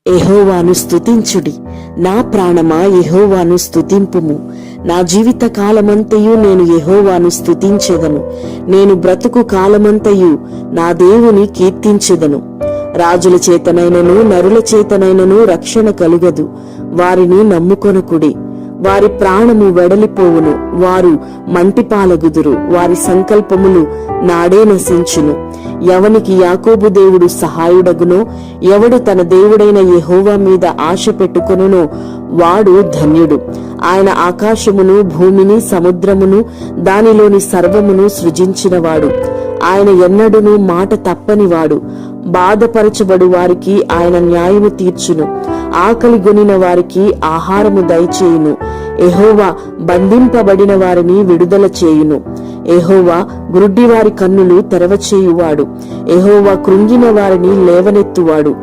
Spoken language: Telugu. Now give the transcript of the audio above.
యెహోవాను స్తుతించుడి. నా ప్రాణమా యెహోవాను స్తుతింపుము. నా జీవిత కాలమంతయు నేను యెహోవాను స్తుతించెదను. నేను బ్రతుకు కాలమంతయు నా దేవుని కీర్తించెదను. రాజుల చేతనైనను నరుల చేతనైనను రక్షణ కలుగదు. వారిని నమ్ముకొనకుడి. వారి ప్రాణము వెడలిపోవును. వారు మంటిపాలగుదురు. వారి సంకల్పములు నాడే నశించును. ఎవనికి యాకోబు దేవుడు సహాయుడగునో, ఎవడు తన దేవుడైన యెహోవా మీద ఆశ పెట్టుకొనునో వాడు ధన్యుడు. ఆయన ఆకాశమును భూమిని సముద్రమును దానిలోని సర్వమును సృజించినవాడు. ఆయన ఎన్నడును మాట తప్పనివాడు. బాధపరచబడు వారికి ఆయన న్యాయము తీర్చును. ఆకలి గొనిన వారికి ఆహారము దయచేయును. యెహోవా బంధింపబడిన వారిని విడుదల చేయును. యెహోవా గ్రుడ్డివారి కన్నులు తెరవచేయువాడు. యెహోవా కృంగిన వారిని లేవనెత్తువాడు.